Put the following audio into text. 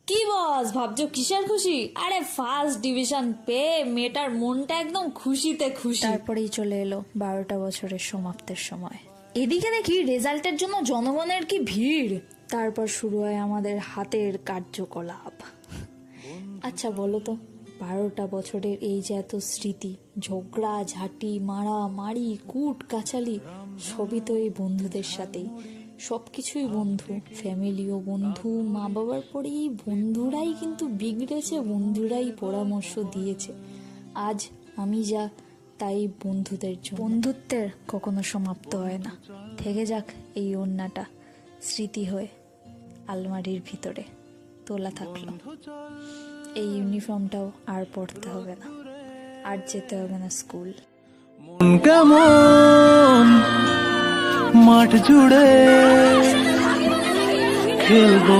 কি বস, ভাবছো কিসের খুশি? আরে ফার্স্ট ডিভিশন পেয়ে মেয়েটার মনটা একদম খুশিতে খুশি। তারপরেই চলে এলো 12টা বছরের সমাপ্তের সময়। এদিকে দেখি রেজাল্টের জন্য জনগণের কি ভিড়। তারপর শুরু হয় আমাদের হাতের কার্যকলাপ। আচ্ছা বলো তো, 12টা বছরের এই যে এত স্মৃতি, ঝগড়া ঝাঁটি, মারা মারি, কুট কাচালি, সবই তো এই বন্ধুদের সাথেই। সবকিছুই বন্ধু, ফ্যামিলিও বন্ধু, মা বাবার পরে এই বন্ধুরাই কিন্তু বিগড়েছে, বন্ধুরাই পরামর্শ দিয়েছে। আজ আমি যা, তাই বন্ধুদের জন্য। বন্ধুত্বের কখনো সমাপ্ত হয় না। থেকে যাক এই ওড়নাটা স্মৃতি হয়ে আলমারির ভিতরে তোলা থাকলো। এই ইউনিফর্মটাও আর পরতে হবে না, আর যেতে হবে না স্কুল। মন কেমন মাঠ জুড়ে খেলবো।